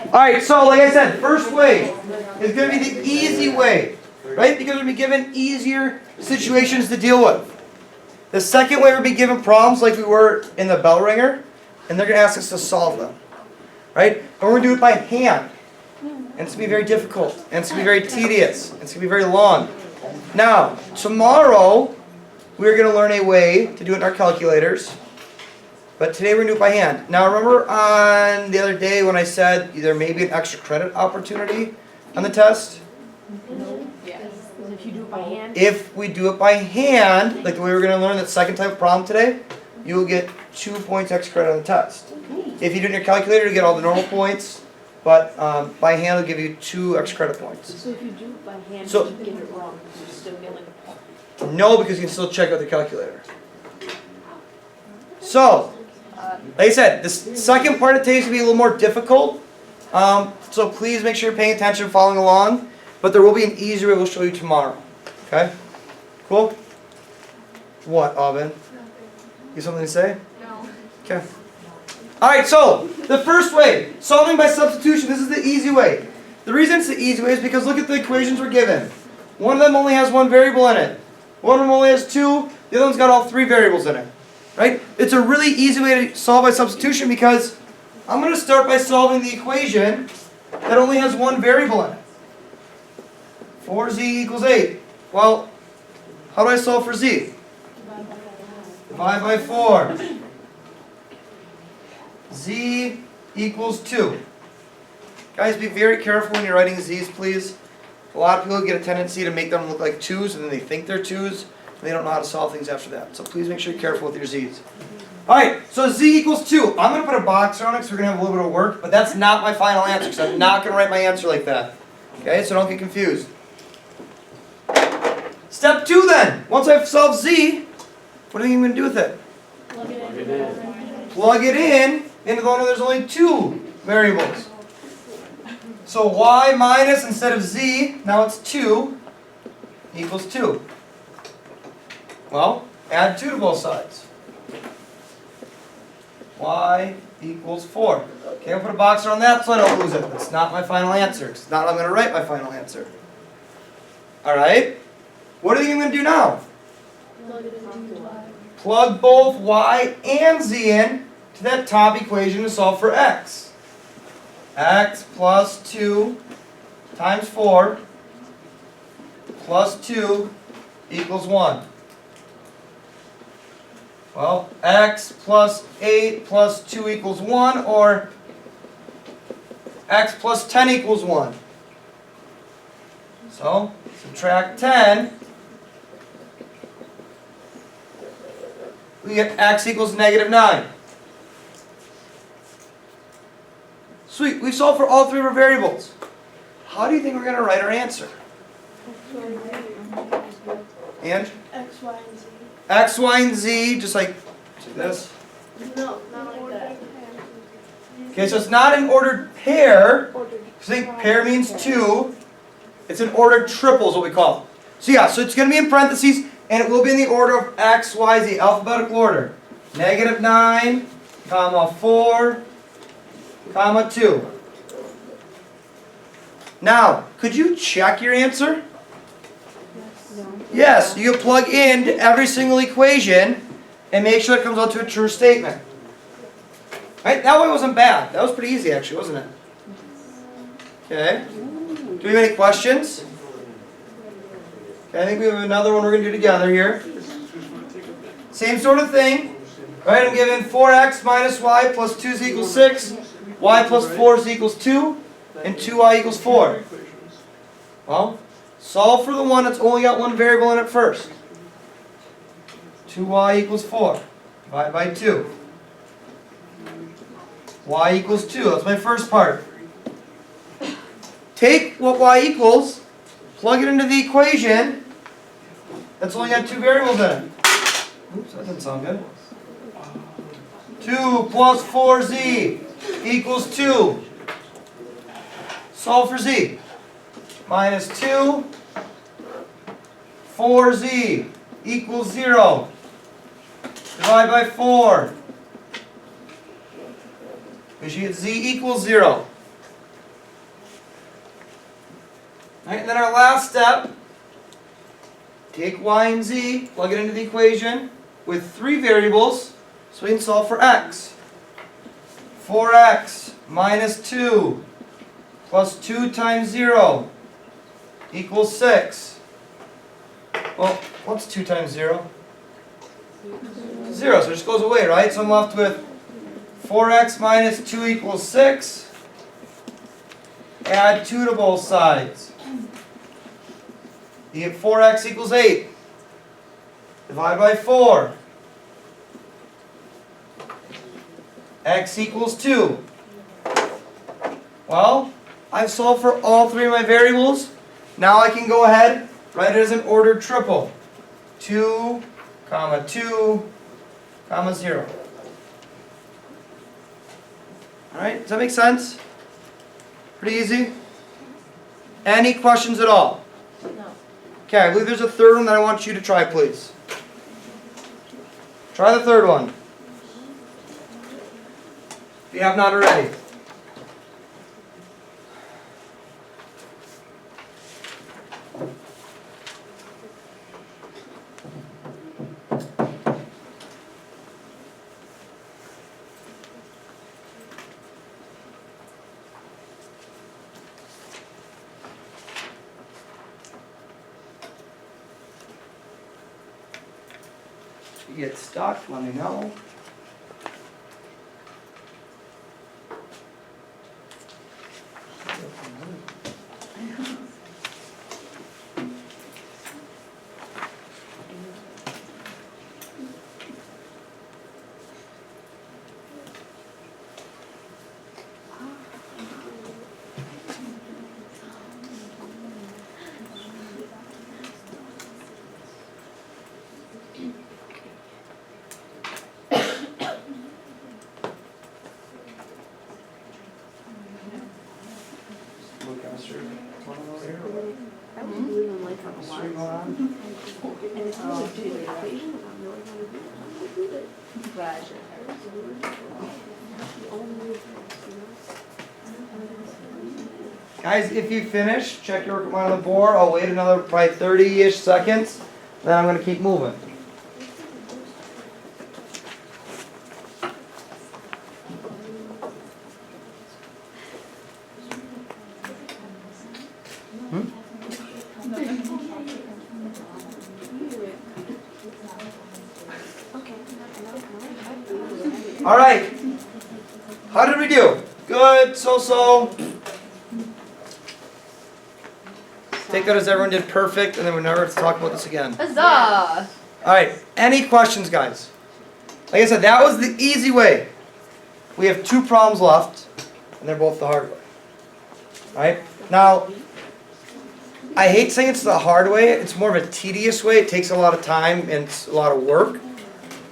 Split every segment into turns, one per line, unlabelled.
Alright, so like I said, first way is going to be the easy way, right? Because we're going to be given easier situations to deal with. The second way, we're going to be given problems like we were in the bell ringer, and they're going to ask us to solve them, right? And we're going to do it by hand. And it's going to be very difficult, and it's going to be very tedious, and it's going to be very long. Now, tomorrow, we're going to learn a way to do it in our calculators. But today we're going to do it by hand. Now remember on the other day when I said there may be an extra credit opportunity on the test?
Yes. If you do it by hand?
If we do it by hand, like the way we're going to learn that second type of problem today, you will get 2 points extra credit on the test. If you do it in your calculator, you get all the normal points. But by hand, it'll give you 2 extra credit points.
So if you do it by hand,
So-
you get it wrong, you're still getting a point.
No, because you can still check out the calculator. So, like I said, this second part of today is going to be a little more difficult. So please make sure you're paying attention and following along. But there will be an easier way we'll show you tomorrow. Okay? Cool? What, Aubin? You have something to say?
No.
Okay. Alright, so the first way, solving by substitution, this is the easy way. The reason it's the easy way is because look at the equations we're given. One of them only has 1 variable in it. One of them only has 2. The other one's got all 3 variables in it. Right? It's a really easy way to solve by substitution because I'm going to start by solving the equation that only has 1 variable in it. 4z equals 8. Well, how do I solve for z? Divide by 4. Z equals 2. Guys, be very careful when you're writing z's, please. A lot of people get a tendency to make them look like 2's, and then they think they're 2's. They don't know how to solve things after that. So please make sure you're careful with your z's. Alright, so z equals 2. I'm going to put a box around it because we're going to have a little bit of work, but that's not my final answer because I'm not going to write my answer like that. Okay, so don't get confused. Step 2 then. Once I've solved z, what do you think I'm going to do with it? Plug it in into the one where there's only 2 variables. So y minus, instead of z, now it's 2, equals 2. Well, add 2 to both sides. Y equals 4. Okay, I'll put a box around that so I don't lose it. That's not my final answer. It's not how I'm going to write my final answer. Alright? What do you think I'm going to do now? Plug both y and z in to that top equation to solve for x. X plus 2 times 4 plus 2 equals 1. Well, x plus 8 plus 2 equals 1, or x plus 10 equals 1. So, subtract 10. We get x equals negative 9. Sweet, we solved for all 3 of our variables. How do you think we're going to write our answer? And?
X, Y, and Z.
X, Y, and Z, just like this.
No, not like that.
Okay, so it's not an ordered pair. I think pair means 2. It's an ordered triple is what we call it. So yeah, so it's going to be in parentheses, and it will be in the order of X, Y, Z, alphabetical order. Negative 9, comma 4, comma 2. Now, could you check your answer? Yes, you plug in every single equation and make sure it comes out to a true statement. Right? That one wasn't bad. That was pretty easy actually, wasn't it? Okay. Do we have any questions? Okay, I think we have another one we're going to do together here. Same sort of thing. Right, I'm given 4x minus y plus 2 is equals 6, y plus 4 is equals 2, and 2y equals 4. Well, solve for the one that's only got 1 variable in it first. 2y equals 4. Divide by 2. Y equals 2. That's my first part. Take what y equals, plug it into the equation that's only got 2 variables in it. Oops, that doesn't sound good. 2 plus 4z equals 2. Solve for z. Minus 2, 4z equals 0. Divide by 4. Because you get z equals 0. Alright, and then our last step, take y and z, plug it into the equation with 3 variables so we can solve for x. 4x minus 2 plus 2 times 0 equals 6. Well, what's 2 times 0? 0, so it just goes away, right? So I'm left with 4x minus 2 equals 6. Add 2 to both sides. You get 4x equals 8. Divide by 4. X equals 2. Well, I've solved for all 3 of my variables. Now I can go ahead, write it as an ordered triple. 2, comma 2, comma 0. Alright, does that make sense? Pretty easy? Any questions at all?
No.
Okay, I believe there's a third one that I want you to try, please. Try the third one. If you have not already. If you get stuck, let me know.
I was doing like on a lot. And it's really do the equation, and I'm really gonna do it. I'm gonna do it. Roger.
Guys, if you finish, check your work on the board. I'll wait another probably 30-ish seconds. Then I'm going to keep moving. All right. How did we do? Good, so-so. Take that as everyone did perfect, and then we'll never have to talk about this again.
Huzzah!
All right. Any questions, guys? Like I said, that was the easy way. We have 2 problems left, and they're both the hard way. All right. Now, I hate saying it's the hard way. It's more of a tedious way. It takes a lot of time and it's a lot of work.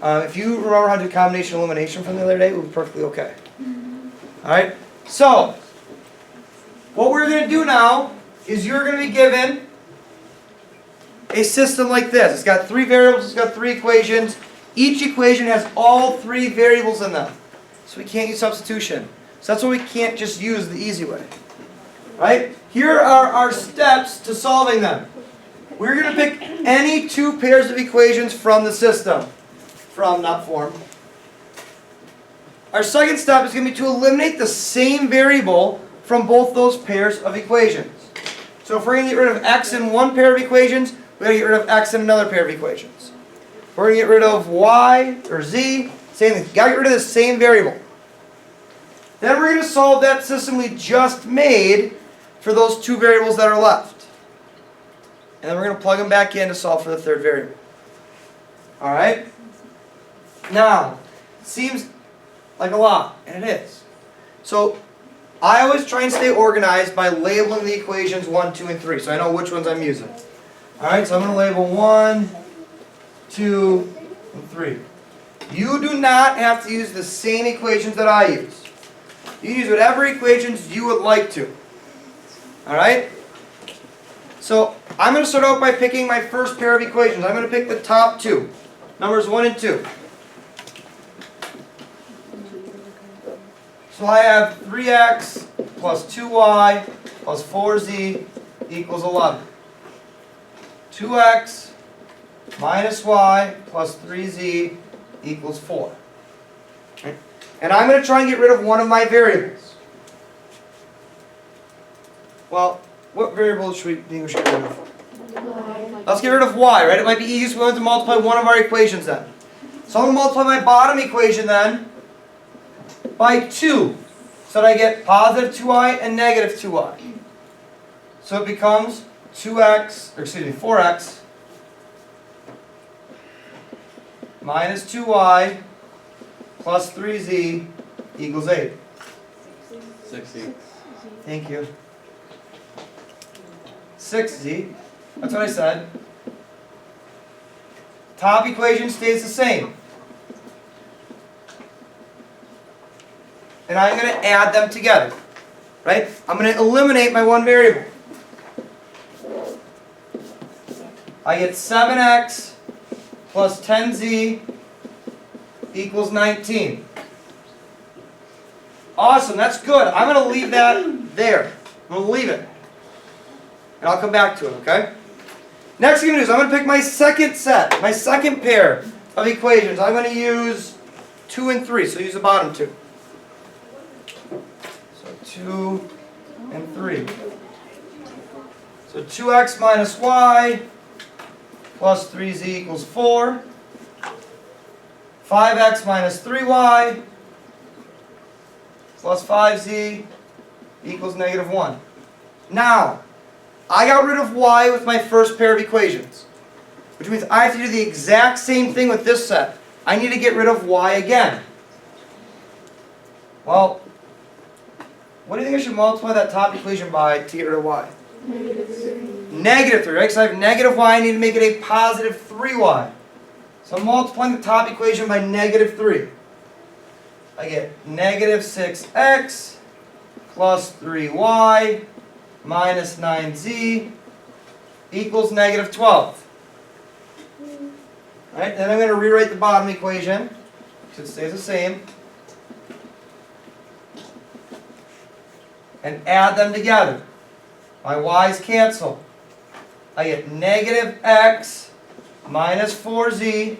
If you remember how to do combination elimination from the other day, it would be perfectly okay. All right. So, what we're going to do now is you're going to be given a system like this. It's got 3 variables, it's got 3 equations. Each equation has all 3 variables in them. So we can't use substitution. So that's why we can't just use the easy way. Right? Here are our steps to solving them. We're going to pick any 2 pairs of equations from the system. From, not form. Our second step is going to be to eliminate the same variable from both those pairs of equations. So if we're going to get rid of x in one pair of equations, we're going to get rid of x in another pair of equations. If we're going to get rid of y or z, same thing. Got to get rid of the same variable. Then we're going to solve that system we just made for those 2 variables that are left. And then we're going to plug them back in to solve for the third variable. Alright? Now, it seems like a lot, and it is. So, I always try and stay organized by labeling the equations 1, 2, and 3, so I know which ones I'm using. Alright, so I'm going to label 1, 2, and 3. You do not have to use the same equations that I use. You can use whatever equations you would like to. Alright? So, I'm going to start out by picking my first pair of equations. I'm going to pick the top 2. Numbers 1 and 2. So I have 3x plus 2y plus 4z equals 11. 2x minus y plus 3z equals 4. Okay. And I'm going to try and get rid of one of my variables. Well, what variable should we think we should get rid of? Let's get rid of y, right? It might be easiest we want to multiply one of our equations then. So I'm going to multiply my bottom equation then by 2. So that I get positive 2y and negative 2y. So it becomes 4x minus 2y plus 3z equals 8.
6z.
Thank you. 6z. That's what I said. Top equation stays the same. And I'm going to add them together. Right? I'm going to eliminate my one variable. I get 7x plus 10z equals 19. Awesome, that's good. I'm going to leave that there. I'm going to leave it. And I'll come back to it, okay? Next thing I'm going to do is I'm going to pick my second set, my second pair of equations. I'm going to use 2 and 3, so use the bottom two. So 2 and 3. So 2x minus y plus 3z equals 4. 5x minus 3y plus 5z equals negative 1. Now, I got rid of y with my first pair of equations, which means I have to do the exact same thing with this set. I need to get rid of y again. Well, what do you think I should multiply that top equation by to get rid of y? Negative 3, right? Because I have negative y, I need to make it a positive 3y. So I'm multiplying the top equation by negative 3. I get negative 6x plus 3y minus 9z equals negative 12. Right? Then I'm going to rewrite the bottom equation because it stays the same. And add them together. My y's cancel. I get negative x minus 4z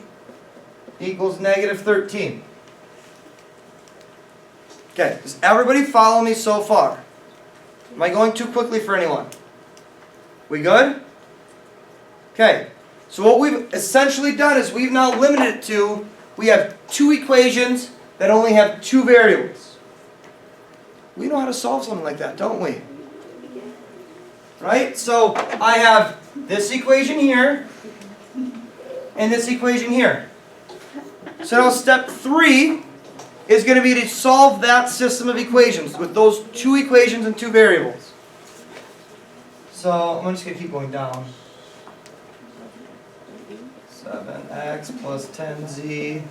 equals negative 13. Okay, does everybody follow me so far? Am I going too quickly for anyone? We good? Okay, so what we've essentially done is we've now limited it to, we have two equations that only have two variables. We know how to solve something like that, don't we? Right? So I have this equation here and this equation here. So now step 3 is going to be to solve that system of equations with those two equations and two variables. So I'm just going to keep going down. 7x plus 10z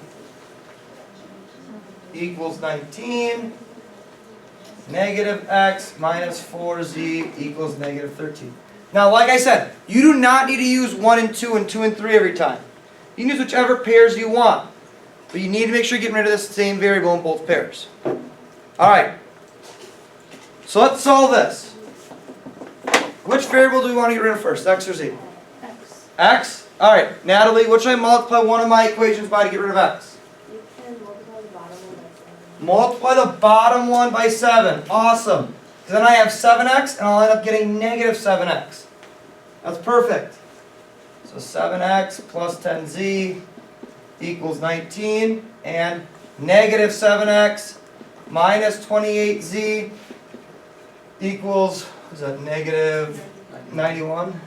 equals 19. Negative x minus 4z equals negative 13. Now, like I said, you do not need to use 1 and 2 and 2 and 3 every time. You can use whichever pairs you want. But you need to make sure you're getting rid of this same variable in both pairs. Alright. So let's solve this. Which variable do we want to get rid of first, x or z?
X.
X? Alright, Natalie, what should I multiply one of my equations by to get rid of x?
You can multiply the bottom one by 7.
Multiply the bottom one by 7. Awesome. Because then I have 7x and I'll end up getting negative 7x. That's perfect. So 7x plus 10z equals 19, and negative 7x minus 28z equals, what is that, negative 91?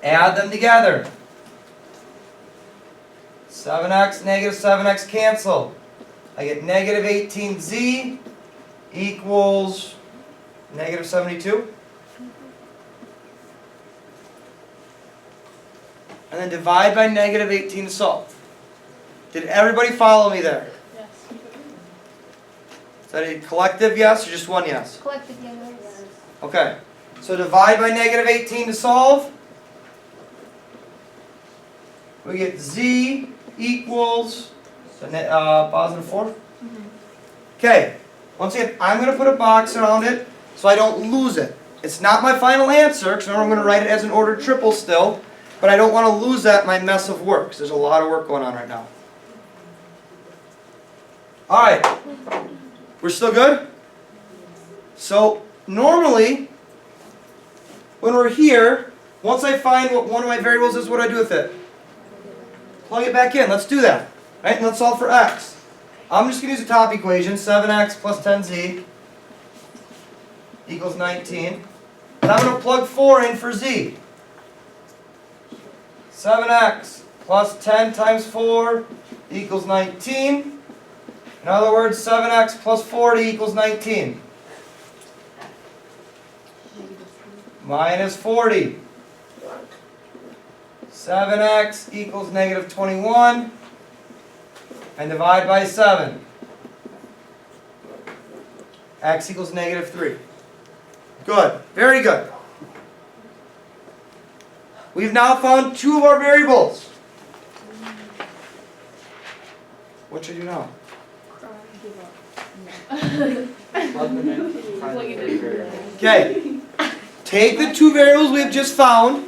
Add them together. 7x, negative 7x cancel. I get negative 18z equals negative 72. And then divide by negative 18 to solve. Did everybody follow me there?
Yes.
Is that a collective yes or just one yes?
Collective yes.
Okay. So divide by negative 18 to solve. We get z equals positive 4. Okay. Once again, I'm going to put a box around it so I don't lose it. It's not my final answer, because I'm going to write it as an ordered triple still, but I don't want to lose that in my mess of work, because there's a lot of work going on right now. Alright, we're still good? So, normally, when we're here, once I find what one of my variables is, what do I do with it? Plug it back in. Let's do that. Right? And let's solve for x. I'm just going to use the top equation, 7x plus 10z equals 19. And I'm going to plug 4 in for z. 7x plus 10 times 4 equals 19. In other words, 7x plus 40 equals 19. Minus 40. 7x equals negative 21. And divide by 7. X equals negative 3. Good. Very good. We've now found two of our variables. What should you know? Okay. Take the two variables we've just found,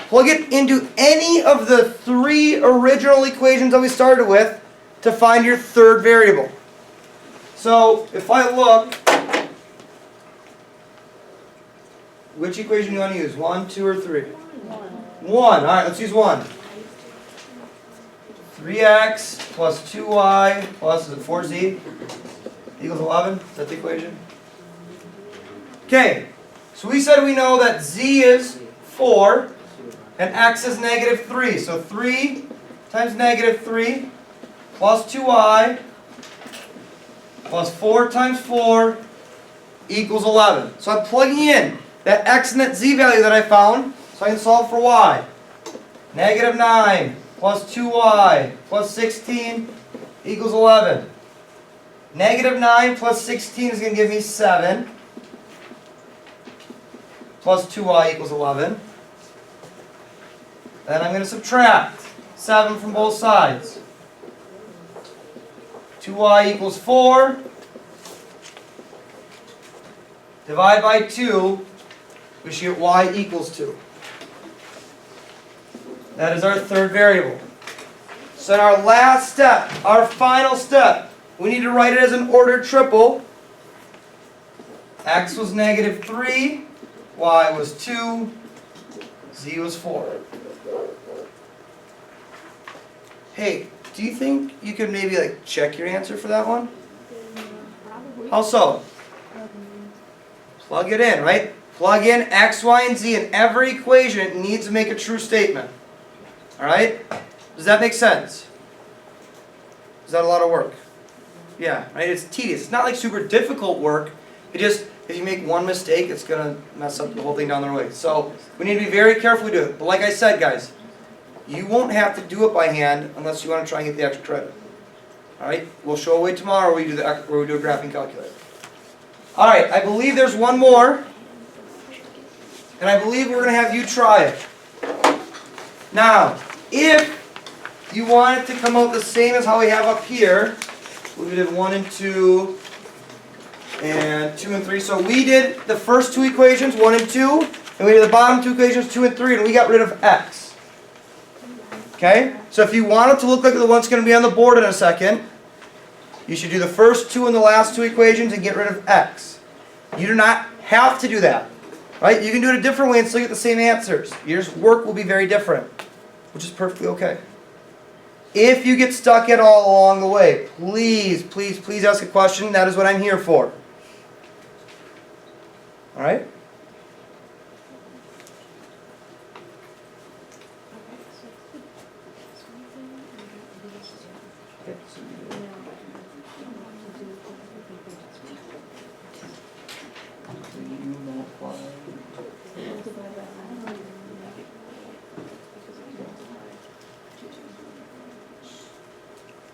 plug it into any of the three original equations that we started with to find your third variable. So if I look, which equation do you want to use? 1, 2, or 3? 1. Alright, let's use 1. 3x plus 2y plus, is it 4z? Equals 11? Is that the equation? Okay, so we said we know that z is 4 and x is negative 3. So 3 times negative 3 plus 2y plus 4 times 4 equals 11. So I'm plugging in that x and that z value that I found so I can solve for y. Negative 9 plus 2y plus 16 equals 11. Negative 9 plus 16 is going to give me 7. Plus 2y equals 11. Then I'm going to subtract 7 from both sides. 2y equals 4. Divide by 2. We should get y equals 2. That is our third variable. So in our last step, our final step, we need to write it as an ordered triple. X was negative 3, y was 2, z was 4. Hey, do you think you could maybe check your answer for that one? How so? Plug it in, right? Plug in x, y, and z in every equation. It needs to make a true statement. Alright? Does that make sense? Is that a lot of work? Yeah, right? It's tedious. It's not like super difficult work. It just, if you make one mistake, it's going to mess up the whole thing down the road. So, we need to be very careful to do it. But like I said, guys, you won't have to do it by hand unless you want to try and get the extra credit. Alright? We'll show a way tomorrow where we do a graphing calculator. Alright, I believe there's one more. And I believe we're going to have you try it. Now, if you want it to come out the same as how we have up here, we did 1 and 2, and 2 and 3. So we did the first two equations, 1 and 2, and we did the bottom two equations, 2 and 3, and we got rid of x. Okay? So if you want it to look like the one that's going to be on the board in a second, you should do the first two and the last two equations and get rid of x. You do not have to do that. Right? You can do it a different way and still get the same answers. Your work will be very different, which is perfectly okay. If you get stuck at all along the way, please, please, please ask a question. That is what I'm here for. Alright?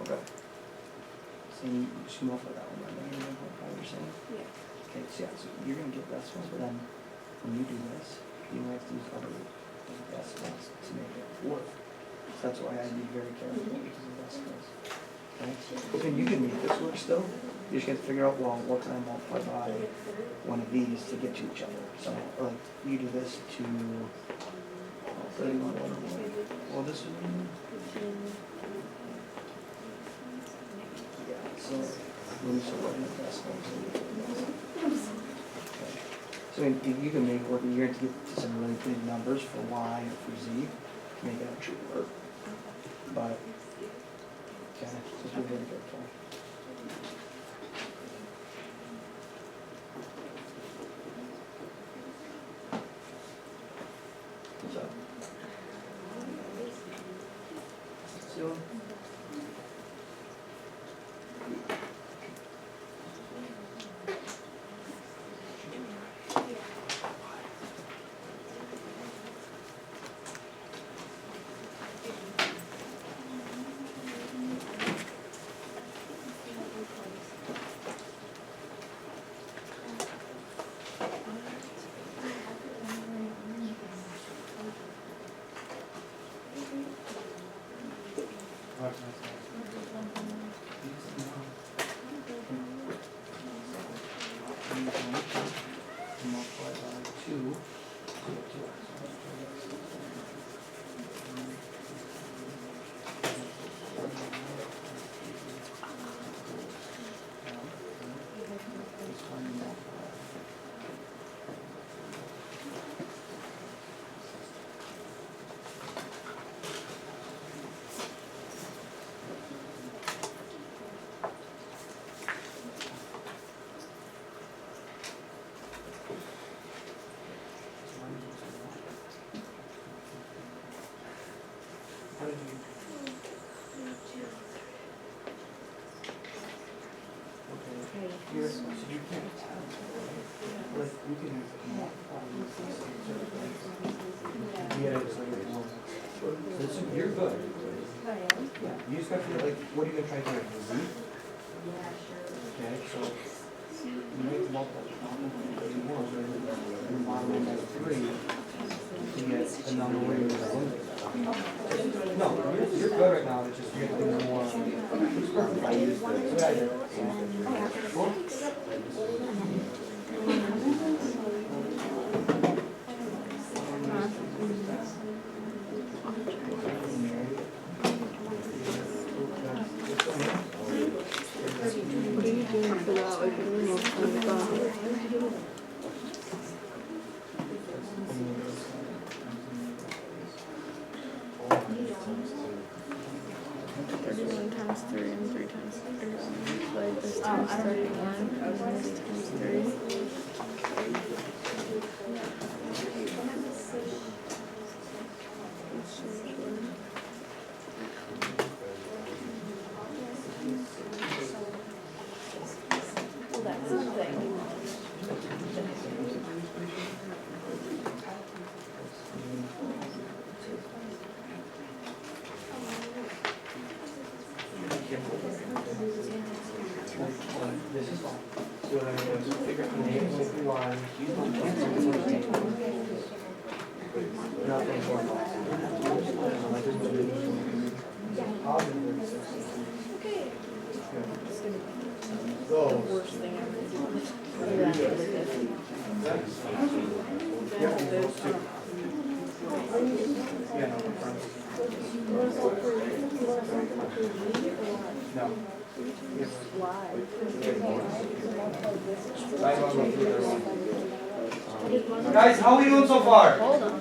Okay. So you should multiply that one by what you're saying?
Yeah.
Okay, so yeah, so you're going to get this one, but then when you do this, you might have to use other decimals to make it work. So that's why I need very careful because of decimals. Okay? But then you can make this work still. You just get to figure out, well, what can I multiply by one of these to get to each other? So, like, you do this to 31. Well, this is. Yeah, so let me start writing the decimals. Okay. So I mean, you can make it work, and you're going to get to some really big numbers for y or for z to make it actually work. But, okay, just be really careful. What's up? So, multiply by 2. Here, so you can't, like, you can multiply these things. Yeah, it's like this, you're good. Yeah, you just got to, like, what are you going to try to do? Z? Okay, so you make the multiple you model by 3 to get the number where you're going to no, you're good right now, it's just you're going to do more. I use this. What I do. Cool.
What are you doing for that? Like, times 3 and 3 times 3. Like this times 31 and this times 3.
Well, that's something.
This is fine. So then I'm going to figure out the name of the line. Nothing for Go.
Worst thing ever.
Yeah, those two. Yeah, no, confirm. No. Guys, how are we doing so far?
Hold on.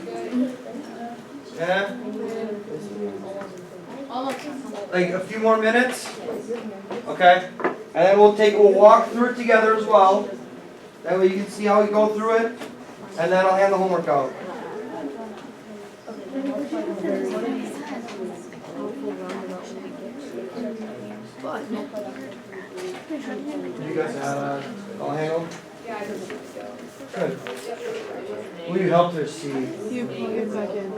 Yeah?
Almost.
Like a few more minutes? Okay. And then we'll walk through it together as well. That way you can see how we go through it. And then I'll hand the homework out. You guys all handle? Good. Will you help her see?
You plug it back in.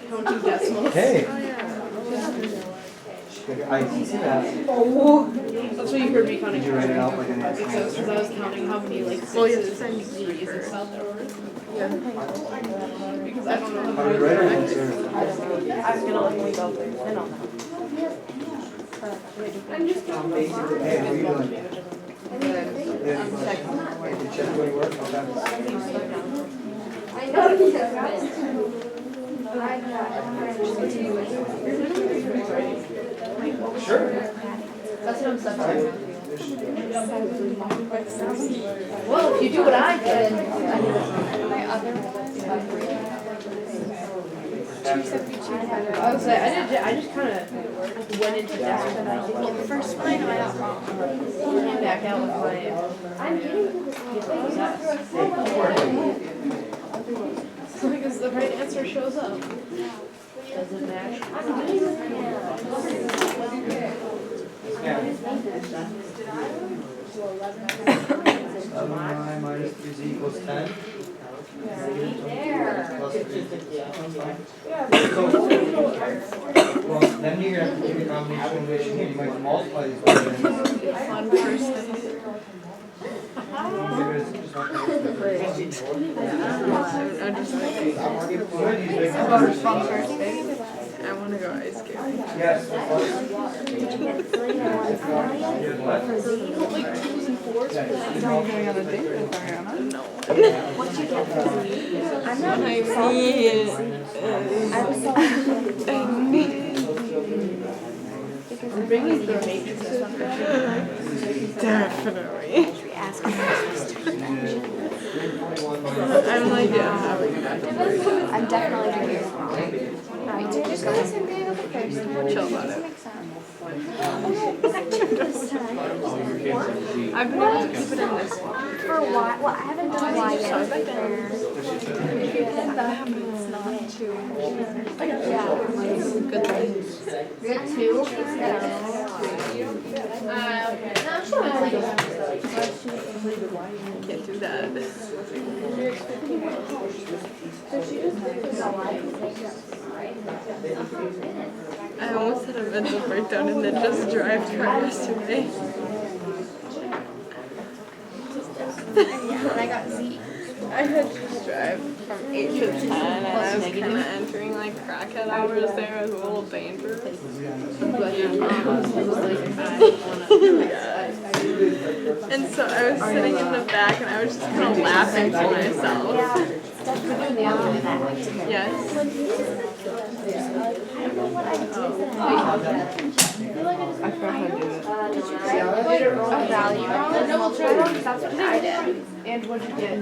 Counting decimals.
Hey.
Oh yeah.
I can see that.
Oh. That's what you heard me counting.
Did you write it out like an
Because I was counting how many like sixes and threes and stuff there were.
Because I don't know.
How do you write an answer?
I'm gonna let you go there. I don't know. I'm just gonna
Hey, how are you doing?
I'm checking.
Hey, did check where you work? Okay.
I know you have
Sure.
That's what I'm substituting. Well, if you do what I did. My other I was like, I just kind of went into that. Well, the first one I know I got wrong. Came back out with my.
I'm getting
So because the right answer shows up. Doesn't match.
Minus 3z equals 10. Plus 3. Well, then you're going to have to do the combination equation here. You might multiply these by
Fun first thing. I'm just thinking. I want to go ice skating.
Yes.
Like 2s and 4s.
Are you going on a date with Ariana?
No.
What'd you get for Z? I'm not
I I'm bringing the matrices up for sure.
Definitely.
I'm like, yeah,
I'm definitely doing it wrong. Alright, so just go ahead and be another person.
chill about it. I've been able to keep it in this one.
For why? Well, I haven't done why yet.
It's not too. Good thing.
You're at 2?
Can't do that. I almost had a mental breakdown and then just drive to her yesterday.
And I got Z.
I had to just drive from 8 to 10 and I was kind of entering like crackhead hours there. It was a little dangerous. And so I was sitting in the back and I was just kind of laughing to myself. Yes.
I don't know what I did.
I forgot how to do it.
Did you write a value wrong? That's what I did.
And what'd you get?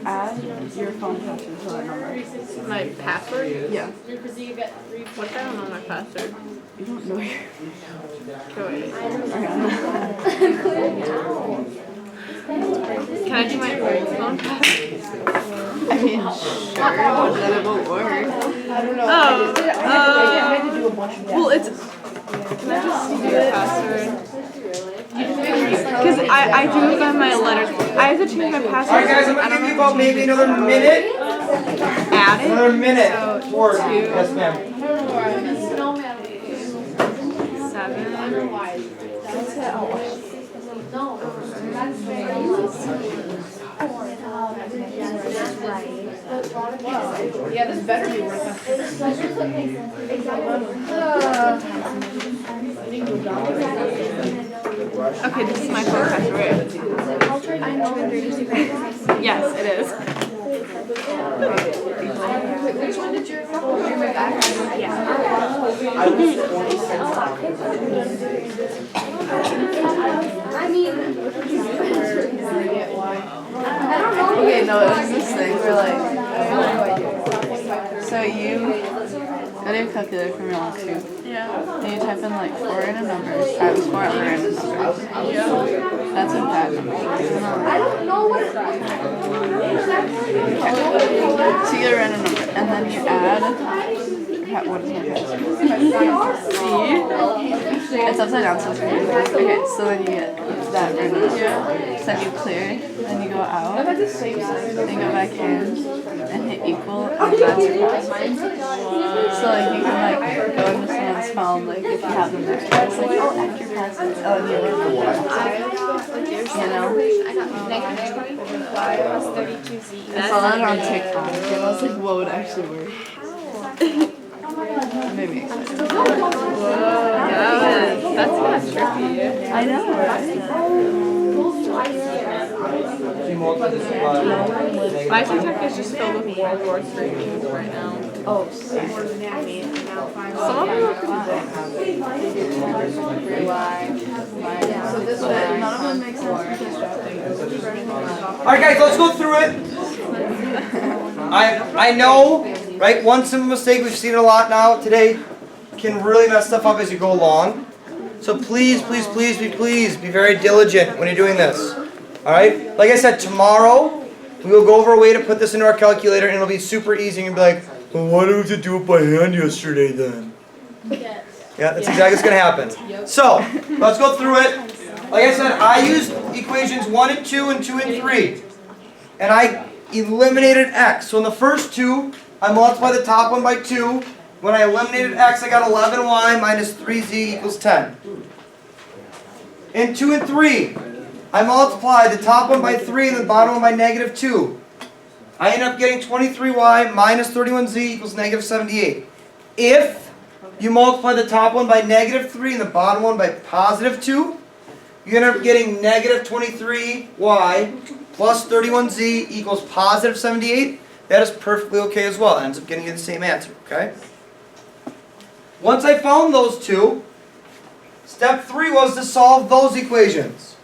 Add your phone password to that number.
My password?
Yeah.
What if I don't know my password?
You don't know your
Okay, wait.
Ariana.
Can I do my old phone password?
I mean, sure, but then it won't work.
I don't know. Oh, I had to do a bunch of well, it's. Can I just do your password? Because I do it by my letters. I have to change my password.
Alright guys, I'm going to give you about maybe another minute.
Add it.
Another minute.
So,
4.
2.
Yes, ma'am.
7. Yeah, this better be worth it. Okay, this is my phone password. Yes, it is. Which one did you Yeah.
I mean, I don't know.
Okay, no, it was this thing where like, so you got your calculator from your last two.
Yeah.
And you type in like 4 random numbers, times 4 other random numbers. That's a bad number.
I don't know what it
So you get a random number, and then you add, what is my password? See? It's upside down, so it's confusing. Okay, so then you get that random then you clear, then you go
I've
out,
had the same sign.
then go back in, and hit equal, and that's your pass. So like you can like go into someone's phone, like if you have them there, it's like, oh, after passes, oh, and you're like, you know?
I got negative 25 plus 32z.
I saw that on TikTok, and I was like, whoa, it actually worked. That made me excited.
That's kind of tricky.
I know, right?
My TikTok is just filled with World War III memes right now.
Oh, more than that, man.
Some of them are pretty
So this way, none of them make sense because
Alright guys, let's go through it. I know, right, one simple mistake, we've seen it a lot now today, can really mess stuff up as you go along. So please be very diligent when you're doing this. Alright? Like I said, tomorrow we will go over a way to put this into our calculator and it'll be super easy and you'll be like, well, why didn't you do it by hand yesterday then?
Yes.
Yeah, that's exactly what's going to happen. So, let's go through it. Like I said, I used equations 1 and 2 and 2 and 3. And I eliminated x. So in the first two, I multiplied the top one by 2. When I eliminated x, I got 11y minus 3z equals 10. In 2 and 3, I multiplied the top one by 3 and the bottom one by negative 2. I end up getting 23y minus 31z equals negative 78. If you multiply the top one by negative 3 and the bottom one by positive 2, you end up getting negative 23y plus 31z equals positive 78. That is perfectly okay as well. It ends up getting you the same answer, okay? Once I found those two, step 3 was to solve those equations.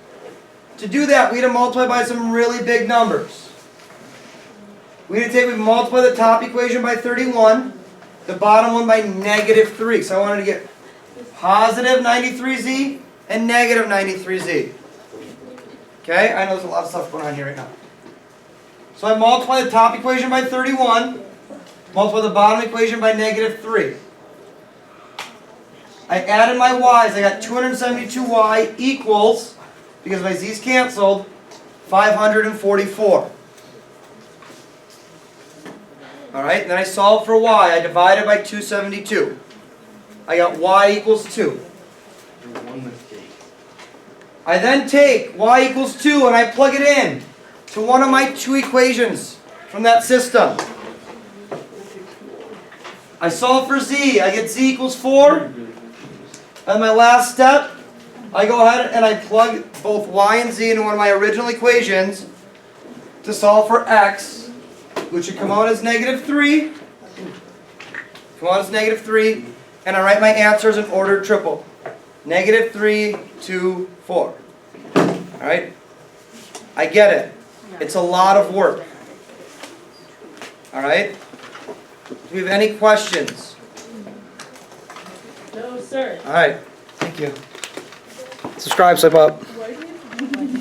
To do that, we had to multiply by some really big numbers. We multiply the top equation by 31, the bottom one by negative 3. So I wanted to get positive 93z and negative 93z. Okay, I know there's a lot of stuff going on here right now. So I multiply the top equation by 31, multiply the bottom equation by negative 3. I added my y's, I got 272y equals, because my z's canceled, 544. Alright, and then I solved for y. I divided by 272. I got y equals 2. I then take y equals 2 and I plug it in to one of my two equations from that system. I solve for z. I get z equals 4. And my last step, I go ahead and I plug both y and z into one of my original equations to solve for x, which would come out as negative 3. And I write my answers in ordered triple. Negative 3, 2, 4. Alright? I get it. It's a lot of work. Alright? Do we have any questions?
No, sir.
Alright. Thank you. Subscribe, swipe up.